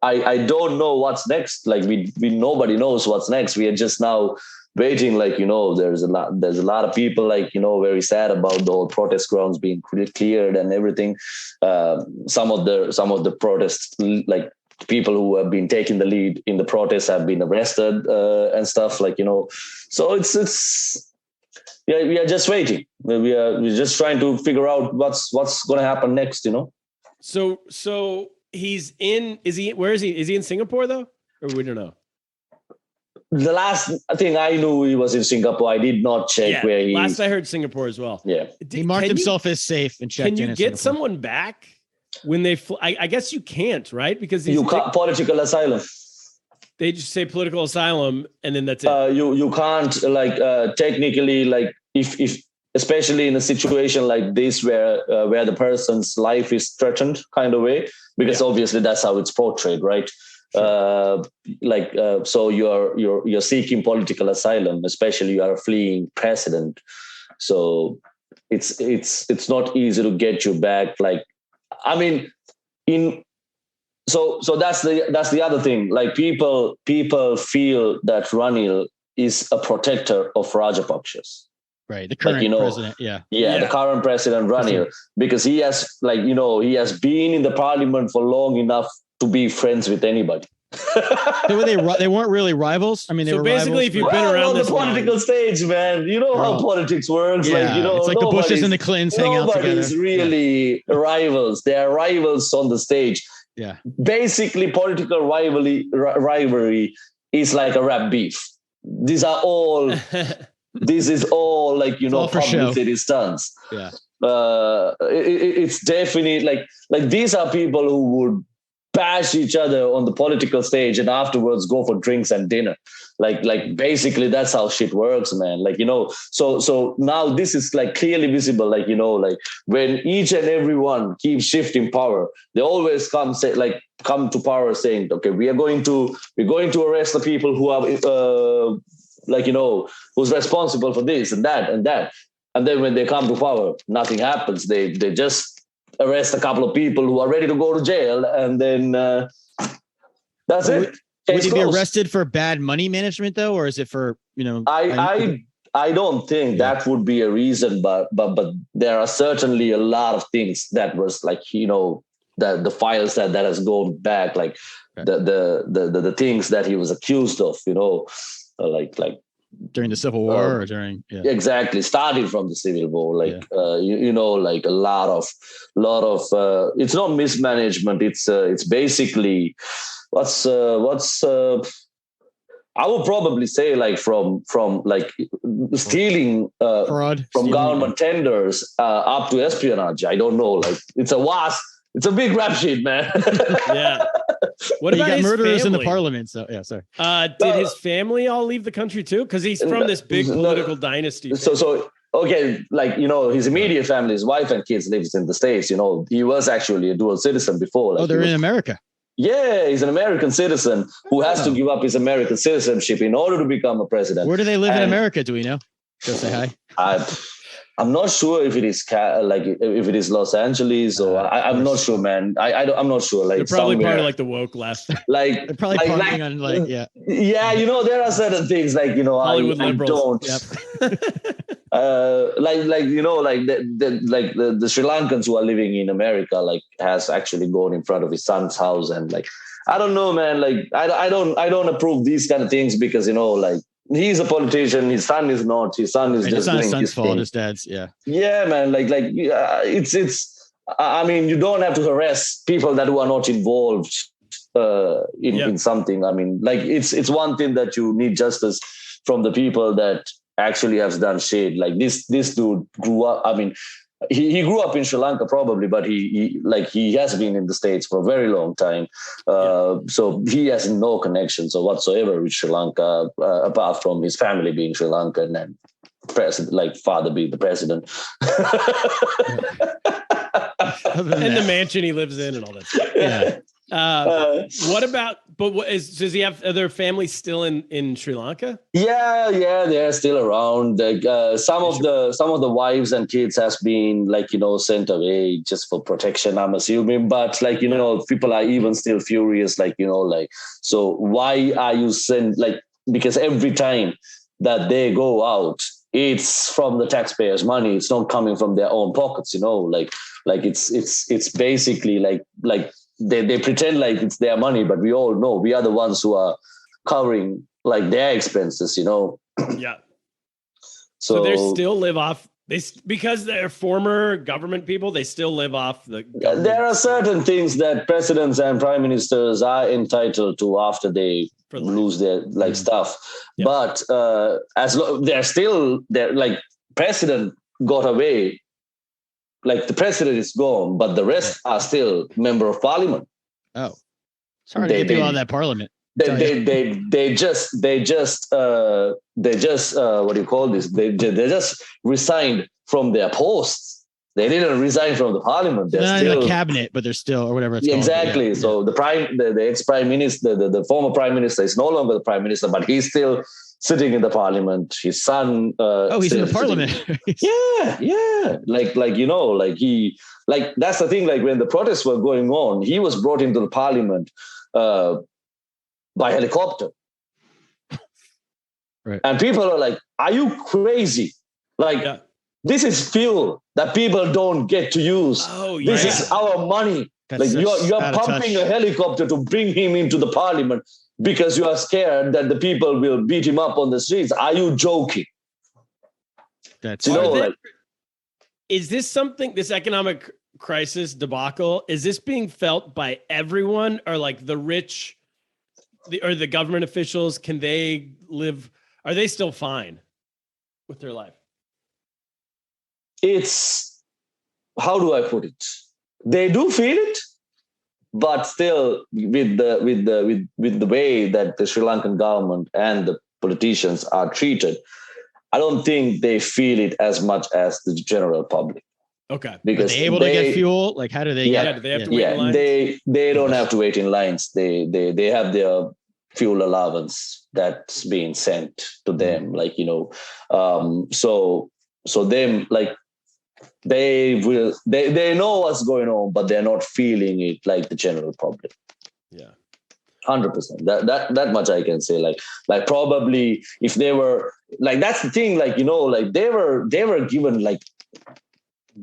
I don't know what's next. Like we nobody knows what's next. We are just now waiting. Like, there's a lot of people like, very sad about the whole protest grounds being cleared and everything. Some of the protests, like people who have been taking the lead in the protests have been arrested and stuff like, so it's we are just waiting. We're just trying to figure out what's going to happen next, So he's in, where is he? Is he in Singapore though? Or we don't know. The last thing I knew, he was in Singapore. I did not check where he is. Last I heard Singapore as well. Yeah. He marked himself as safe and checked in. Can you get someone back when they I guess you can't, right? Because you can't political asylum. They just say political asylum and then that's it. You can't technically, like if especially in a situation like this where the person's life is threatened kind of way, because obviously that's how it's portrayed, right? Sure. So you're seeking political asylum, especially you are fleeing president. So it's not easy to get you back. Like, I mean, so that's the other thing. Like people feel that Ranil is a protector of Rajapakshas. Right, the current president, the current president Ranil, because he has he has been in the parliament for long enough to be friends with anybody. They weren't really rivals. I mean, they were basically rivals, if you've been around the political stage, man, how politics works. Yeah, it's like the Bushes and the Clintons hang out together. Nobody's really rivals. They are rivals on the stage. Yeah, basically, political rivalry is like a rap beef. These are all. This is all like publicity stunts. Yeah, it's definitely like these are people who would bash each other on the political stage and afterwards go for drinks and dinner. Like basically that's how shit works, man. Like so now this is like clearly visible. Like like when each and everyone keeps shifting power, they always come to power saying, okay, we're going to arrest the people who are. Who's responsible for this and that and that. And then when they come to power, nothing happens. They just arrest a couple of people who are ready to go to jail. And then that's it. Would he be arrested for bad money management though? Or is it for, I don't think that would be a reason, but there are certainly a lot of things that was like, the files that has gone back, like the things that he was accused of, like during the Civil War or during exactly starting from the Civil War, like like a lot of it's not mismanagement, it's basically what's I would probably say like from like stealing fraud from government tenders up to espionage. I don't know, like it's a big rap sheet, man. Yeah. What about got his murderers family? in the parliament? So sorry. Did his family all leave the country too? Because he's from this big political dynasty. So okay, like his immediate family, his wife and kids lives in the States. He was actually a dual citizen before. Like, they're in America. Yeah, he's an American citizen who has to give up his American citizenship in order to become a president. Where do they live in America? Do we know? Go say hi. I'm not sure if it is if it is Los Angeles or I'm not sure, man. I'm not sure. Like they're probably somewhere. part of like the woke left. Like they're probably partying on yeah. There are certain things like Hollywood I liberals. don't. Yep. The Sri Lankans who are living in America has actually gone in front of his son's house and I don't know, man. Like I don't approve these kind of things because he's a politician. His son is not. His son is just doing his son's fault. His dad's, yeah. Yeah, man. It's. I mean, you don't have to harass people that who are not involved in something. I mean, it's one thing that you need justice from the people that actually have done shit. Like this dude grew up. I mean, he grew up in Sri Lanka probably, but he has been in the States for a very long time. So he has no connections or whatsoever with Sri Lanka, apart from his family being Sri Lankan and president, like father being the president. And the mansion he lives in and all that stuff. Yeah. What about? Does he have other families still in Sri Lanka? Yeah, they're still around. Like, some of the wives and kids has been sent away just for protection, I'm assuming. But people are even still furious. So why are you sent? Because every time that they go out, it's from the taxpayers' money. It's not coming from their own pockets. It's basically like. They pretend like it's their money, but we all know we are the ones who are covering their expenses, Yeah. So they still live off because they're former government people. They still live off the government. There are certain things that presidents and prime ministers are entitled to after they lose their stuff. Yeah. But president got away. The president is gone, but the rest are still member of parliament. Oh, it's hard to get through all that parliament. They just what do you call this? They just resigned from their posts. They didn't resign from the parliament. They're not in the cabinet, but they're still, or whatever it's called. Exactly. Yeah. So the ex-prime minister, the former prime minister is no longer the prime minister, but he's still sitting in the parliament. His son. He's in the parliament. Yeah. That's the thing. When the protests were going on, he was brought into the parliament by helicopter. Right. And people are like, "Are you crazy? This is fuel that people don't get to use. This is our money. You're pumping a helicopter to bring him into the parliament." Because you are scared that the people will beat him up on the streets. Are you joking? Is this something, this economic crisis debacle, is this being felt by everyone, or the rich, or the government officials? Can they live? Are they still fine with their life? It's, how do I put it? They do feel it. But still, with the way that the Sri Lankan government and the politicians are treated, I don't think they feel it as much as the general public. Okay, because are they able to get fuel? How do they get? Do they have to wait in lines? They don't have to wait in lines. They have their fuel allowance that's being sent to them. So them they know what's going on, but they're not feeling it like the general public. Yeah, 100%. That much I can say. Probably if they were that's the thing. They were given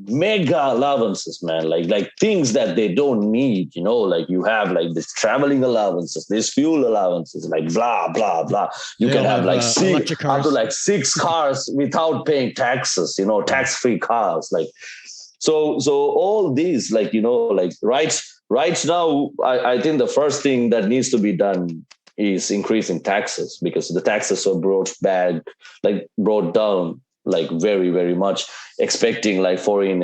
mega allowances, man. Things that they don't need. You have this traveling allowances, these fuel allowances, blah blah blah. You can have up to 6 cars without paying taxes. Tax-free cars. So all these right now, I think the first thing that needs to be done is increasing taxes, because the taxes are brought down very, very much, expecting foreign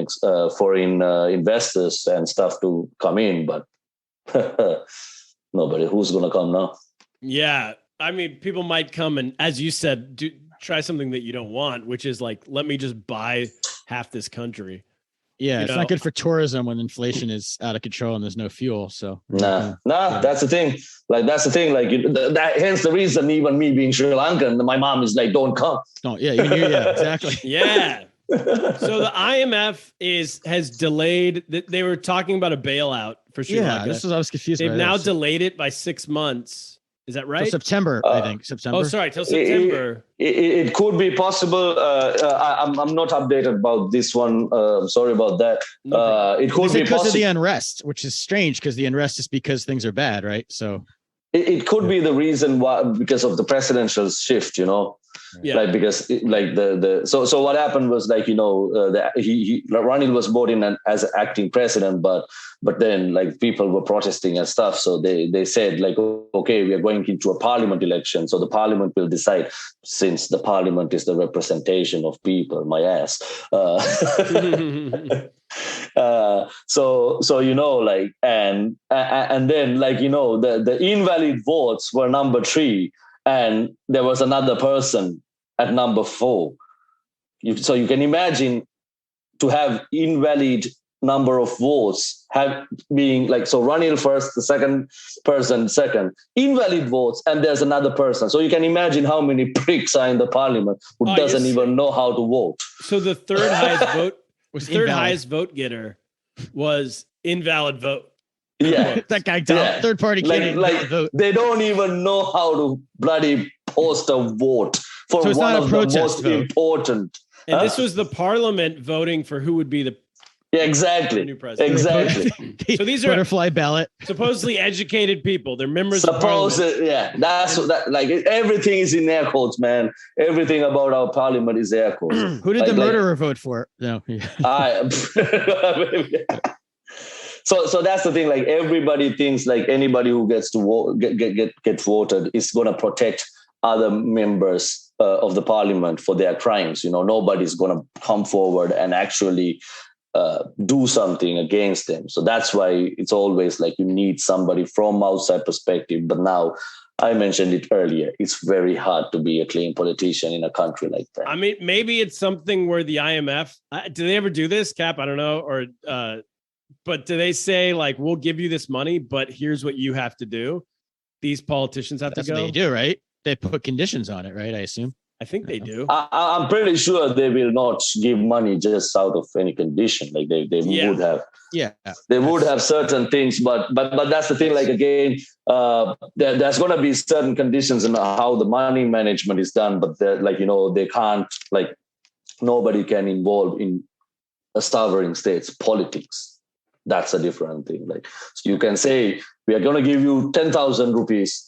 investors and stuff to come in, but nobody. Who's going to come now? Yeah, I mean, people might come and, as you said, try something that you don't want, which is let me just buy half this country. Yeah, it's not good for tourism when inflation is out of control and there's no fuel. So that's the thing. That's the thing. Hence the reason, even me being Sri Lankan, my mom is don't come. Don't. Yeah, exactly. Yeah. So the IMF has delayed. They were talking about a bailout for Sri Lanka. This is, I was confused. They've now delayed it by 6 months. Is that right? Till September, I think. September. Oh, sorry, till September. It could be possible. I'm not updated about this one. Sorry about that. It could be because of the unrest, which is strange because the unrest is because things are bad, right? So it could be the reason why, because of the presidential shift, like because so what happened was like Ranil was brought in as acting president, but then like people were protesting and stuff, so they said like, okay, we are going into a parliament election, so the parliament will decide, since the parliament is the representation of people, my ass. So like and then like the invalid votes were number 3, and there was another person at number 4. So you can imagine to have invalid number of votes being like, so Ranil first, the second person second, invalid votes, and there's another person. So you can imagine how many pricks are in the parliament who doesn't even know how to vote. So the third highest vote getter was invalid vote. Yeah, that guy, third party candidate, vote. They don't even know how to bloody post a vote for so one of the most vote. important. And this was the parliament voting for who would be the new president. Exactly. So these are butterfly ballot. Supposedly educated people. They're members of parliament. Yeah, like everything is in air quotes, man. Everything about our parliament is air quotes. Who did the murderer vote for? No. So that's the thing. Like everybody thinks like anybody who gets to vote, get voted is going to protect other members of the parliament for their crimes. Nobody's going to come forward and actually do something against them. So that's why it's always like you need somebody from outside perspective. But now, I mentioned it earlier, it's very hard to be a clean politician in a country like that. I mean, maybe it's something where the IMF, do they ever do this, Cap? I don't know. Or, but do they say like, we'll give you this money, but here's what you have to do? These politicians have to go. What they do, right? They put conditions on it, right? I assume. I think they do. I'm pretty sure they will not give money just out of any condition. Like they would have. Yeah, they would have certain things, but that's the thing. Like again, there's going to be certain conditions in how the money management is done. But they can't, like, nobody can involve in a sovereign state's politics. That's a different thing. Like, so you can say we are going to give you 10,000 rupees.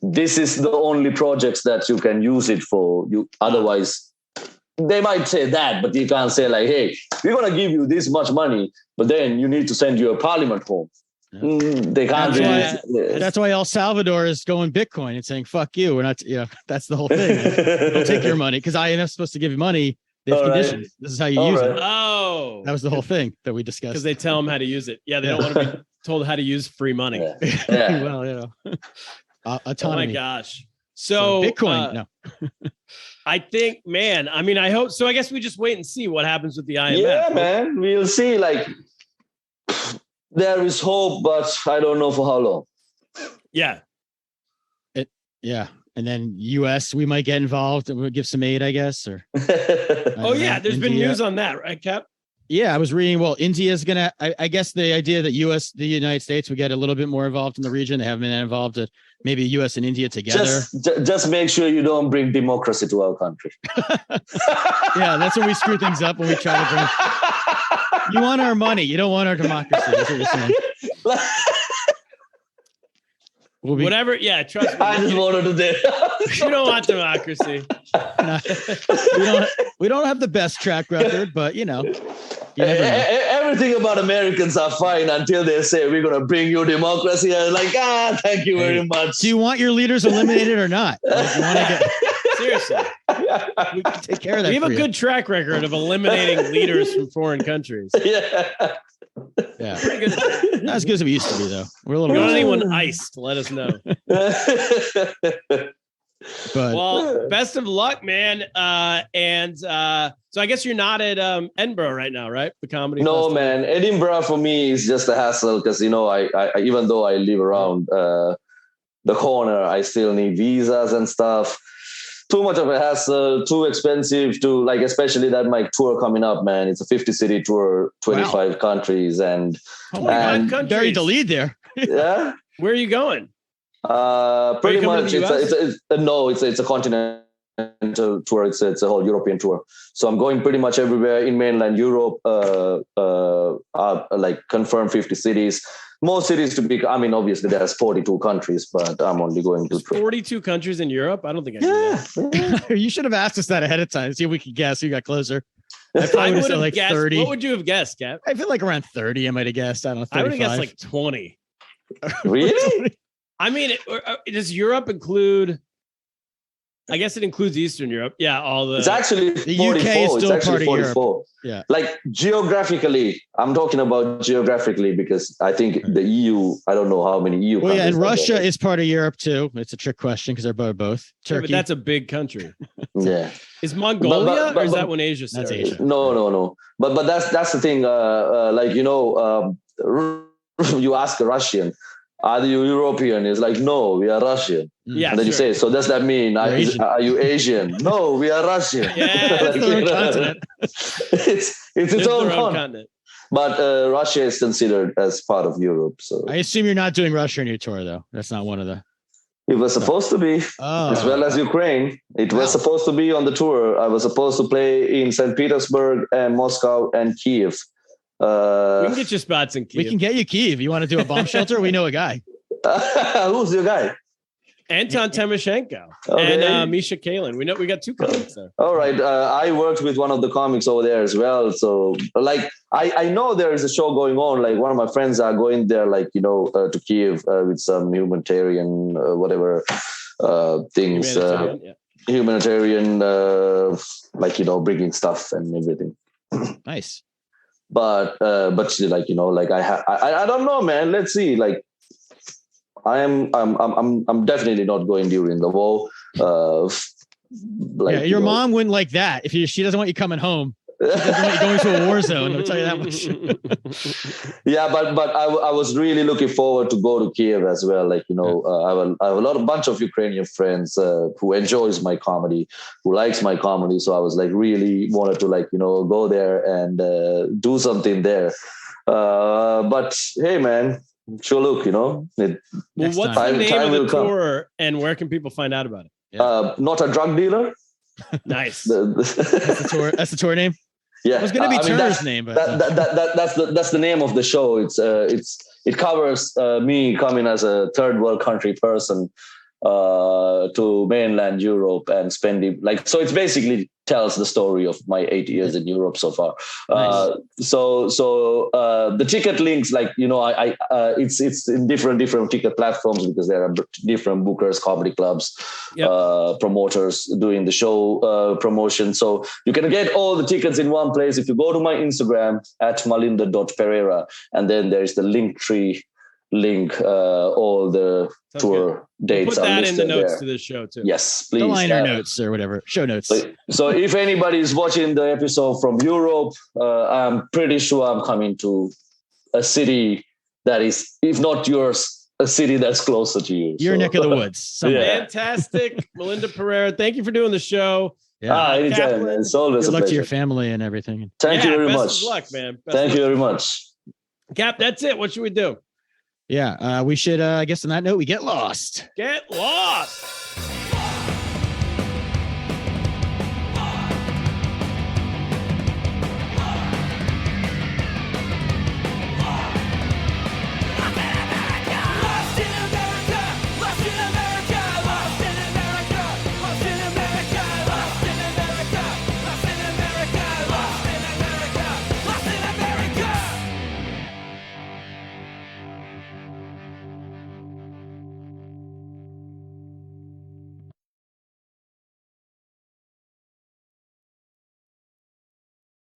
This is the only projects that you can use it for. You otherwise. They might say that, but you can't say like, hey, we're going to give you this much money, but then you need to send your parliament home. Yeah. They can't. That's why El Salvador is going Bitcoin and saying, fuck you. We're not, that's the whole thing. Don't take your money because IMF's supposed to give you money. They have conditions. Right. This is how you use it. Oh, that was the whole thing that we discussed. Because they tell them how to use it. Yeah, they don't want to be told how to use free money. Yeah. Well, autonomy. Oh my gosh. So Bitcoin, no. I think, man, I mean, I hope so. I guess we just wait and see what happens with the IMF. Yeah, man, we'll see. Like, there is hope, but I don't know for how long. Yeah. Yeah. And then US, we might get involved and we'll give some aid, I guess. Or oh, yeah. There's been news on that, right, Cap? Yeah, I was reading. Well, India's gonna. I guess the idea that the United States would get a little bit more involved in the region. They haven't been involved. Maybe US and India together. Just make sure you don't bring democracy to our country. Yeah, that's when we screw things up when we try to bring. You want our money. You don't want our democracy. That's what you're saying. Whatever. Yeah, trust me. I just wanted to do. You don't want democracy. We don't have the best track record, but everything about Americans are fine until they say we're going to bring you democracy. I'm like, thank you very much. Do you want your leaders eliminated or not? Seriously, we can take care of that. We have a good track record of eliminating leaders from foreign countries. Yeah, pretty good. Not as good as we used to be, though. We're a little. If you want anyone iced, let us know. But well, best of luck, man. So I guess you're not at Edinburgh right now, right? The comedy. No, festival. man. Edinburgh for me is just a hassle because I even though I live around the corner, I still need visas and stuff. Too much of a hassle, too expensive to like, especially that my tour coming up, man. It's a 50-city tour, 25 countries, and buried the lead there. Yeah. Where are you going? Pretty much. It's a continental tour. It's a whole European tour. So I'm going pretty much everywhere in mainland Europe. Like confirmed 50 cities. More cities to be. I mean, obviously there's 42 countries, but I'm only going to 42 countries in Europe. I don't think I knew that. You should have asked us that ahead of time. See if we could guess. Who got closer? I would have like guessed. 30. What would you have guessed, Cap? I feel like around 30. I might have guessed. I don't know. 35. I would have guessed like 20. Really? I mean, does Europe include? I guess it includes Eastern Europe. Yeah, all the. It's actually the 44. UK is still it's actually part of 44. Europe. Yeah. Like geographically, I'm talking about geographically because I think the EU. I don't know how many EU. Well, yeah, and countries Russia is part of Europe too. It's a trick question because they're both. Yeah, Turkey. but that's a big country. Yeah. Is Mongolia or is that one Asia? That's started? Asia. No. But that's the thing. Like you ask a Russian, are you European? It's like, no, we are Russian. Yeah. And then you say, so does that mean are you Asian? No, we are Russian. Yeah, Like, their own continent. it's its own continent. But Russia is considered as part of Europe. So I assume you're not doing Russia on your tour, though. That's not one of the. it was supposed to be, as well as Ukraine. It was supposed to be on the tour. I was supposed to play in St. Petersburg and Moscow and Kiev. We can get you spots in Kiev. We can get you Kiev. You want to do a bomb shelter? We know a guy. Who's your guy? Anton Timoshenko Okay. and Misha Kalin. We got two comics there. All right. I worked with one of the comics over there as well. So like, I know there is a show going on. Like one of my friends are going there, like, to Kiev with some humanitarian, whatever things, humanitarian, like, bringing stuff and everything. Nice. But like, like I don't know, man. Let's see. Like, I'm definitely not going during the war. Like, your mom wouldn't like that if she doesn't want you coming home. She doesn't want you going to a war zone. I'll tell you that much. Yeah, but I was really looking forward to go to Kiev as well. Like, I have a bunch of Ukrainian friends who enjoys my comedy, who likes my comedy. So I was like really wanted to like, go there and do something there. But hey, man. Sure, look, what's the name of the tour and where can people find out about it? Not a drug dealer. Nice. That's the tour name. Yeah, it was going to be Turner's name, but that's the name of the show. It covers me coming as a third world country person to mainland Europe and spending so it's basically tells the story of my 8 years in Europe so far. Nice. So the ticket links, like, it's in different ticket platforms because there are different bookers, comedy clubs, promoters doing the show promotion. So you can get all the tickets in one place. If you go to my Instagram at Malinda.Perera, and then there's the Linktree link, all the tour dates. Put that in the notes there. to this show too. Yes, please. The liner notes or whatever, show notes. So if anybody is watching the episode from Europe, I'm pretty sure I'm coming to a city that is, if not yours, a city that's closer to you. Your neck of the woods. Fantastic. Malinda Perera, thank you for doing the show. Yeah. Anytime, man. It's always Good a luck pleasure. to your family and everything. Thank you very much. Best of luck, man. Thank you very much. Cap, that's it. What should we do? Yeah, we should, I guess on that note, we get lost. Get lost.